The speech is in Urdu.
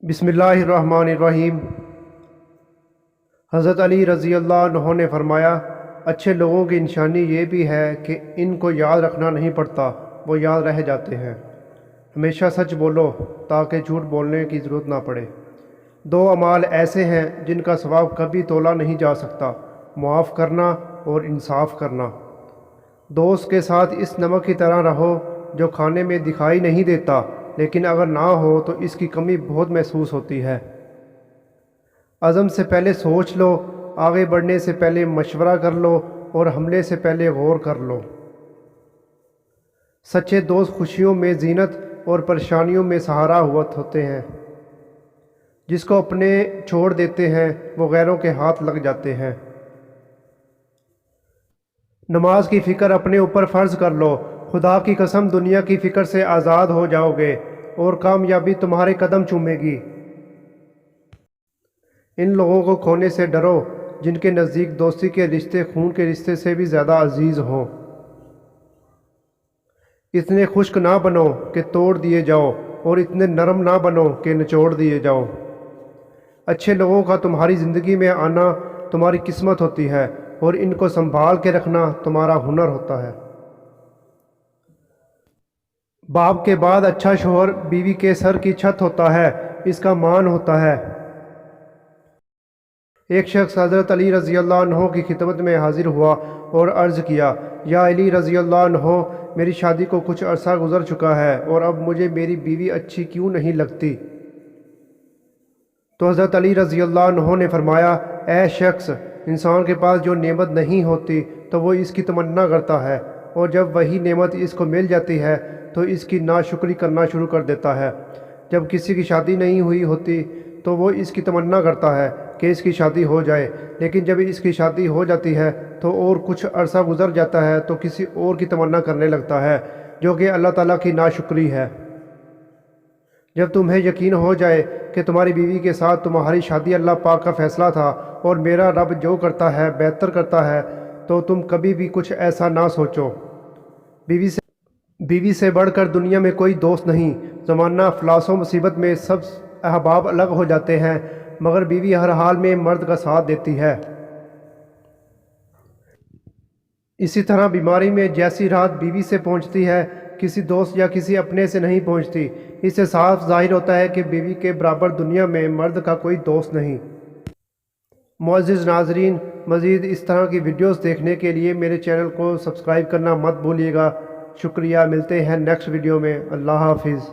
بسم اللہ الرحمن الرحیم۔ حضرت علی رضی اللہ عنہ نے فرمایا، اچھے لوگوں کی نشانی یہ بھی ہے کہ ان کو یاد رکھنا نہیں پڑتا، وہ یاد رہ جاتے ہیں۔ ہمیشہ سچ بولو تاکہ جھوٹ بولنے کی ضرورت نہ پڑے۔ دو اعمال ایسے ہیں جن کا ثواب کبھی تولا نہیں جا سکتا، معاف کرنا اور انصاف کرنا۔ دوست کے ساتھ اس نمک کی طرح رہو جو کھانے میں دکھائی نہیں دیتا، لیکن اگر نہ ہو تو اس کی کمی بہت محسوس ہوتی ہے۔ عزم سے پہلے سوچ لو، آگے بڑھنے سے پہلے مشورہ کر لو اور حملے سے پہلے غور کر لو۔ سچے دوست خوشیوں میں زینت اور پریشانیوں میں سہارا ہوا ہوتے ہیں۔ جس کو اپنے چھوڑ دیتے ہیں وہ غیروں کے ہاتھ لگ جاتے ہیں۔ نماز کی فکر اپنے اوپر فرض کر لو، خدا کی قسم دنیا کی فکر سے آزاد ہو جاؤ گے اور کامیابی تمہارے قدم چومے گی۔ ان لوگوں کو کھونے سے ڈرو جن کے نزدیک دوستی کے رشتے خون کے رشتے سے بھی زیادہ عزیز ہوں۔ اتنے خشک نہ بنو کہ توڑ دیے جاؤ اور اتنے نرم نہ بنو کہ نچوڑ دیے جاؤ۔ اچھے لوگوں کا تمہاری زندگی میں آنا تمہاری قسمت ہوتی ہے اور ان کو سنبھال کے رکھنا تمہارا ہنر ہوتا ہے۔ باپ کے بعد اچھا شوہر بیوی کے سر کی چھت ہوتا ہے، اس کا مان ہوتا ہے۔ ایک شخص حضرت علی رضی اللہ عنہ کی خدمت میں حاضر ہوا اور عرض کیا، یا علی رضی اللہ عنہ، میری شادی کو کچھ عرصہ گزر چکا ہے اور اب مجھے میری بیوی اچھی کیوں نہیں لگتی؟ تو حضرت علی رضی اللہ عنہ نے فرمایا، اے شخص، انسان کے پاس جو نعمت نہیں ہوتی تو وہ اس کی تمنا کرتا ہے، اور جب وہی نعمت اس کو مل جاتی ہے تو اس کی ناشکری کرنا شروع کر دیتا ہے۔ جب کسی کی شادی نہیں ہوئی ہوتی تو وہ اس کی تمنا کرتا ہے کہ اس کی شادی ہو جائے، لیکن جب اس کی شادی ہو جاتی ہے تو اور کچھ عرصہ گزر جاتا ہے تو کسی اور کی تمنا کرنے لگتا ہے، جو کہ اللہ تعالیٰ کی ناشکری ہے۔ جب تمہیں یقین ہو جائے کہ تمہاری بیوی کے ساتھ تمہاری شادی اللہ پاک کا فیصلہ تھا اور میرا رب جو کرتا ہے بہتر کرتا ہے، تو تم کبھی بھی کچھ ایسا نہ سوچو۔ بیوی سے بڑھ کر دنیا میں کوئی دوست نہیں۔ زمانہ افلاس و مصیبت میں سب احباب الگ ہو جاتے ہیں، مگر بیوی ہر حال میں مرد کا ساتھ دیتی ہے۔ اسی طرح بیماری میں جیسی راحت بیوی سے پہنچتی ہے، کسی دوست یا کسی اپنے سے نہیں پہنچتی۔ اس سے صاف ظاہر ہوتا ہے کہ بیوی کے برابر دنیا میں مرد کا کوئی دوست نہیں۔ معزز ناظرین، مزید اس طرح کی ویڈیوز دیکھنے کے لیے میرے چینل کو سبسکرائب کرنا مت بھولیے گا۔ شکریہ، ملتے ہیں نیکسٹ ویڈیو میں۔ اللہ حافظ۔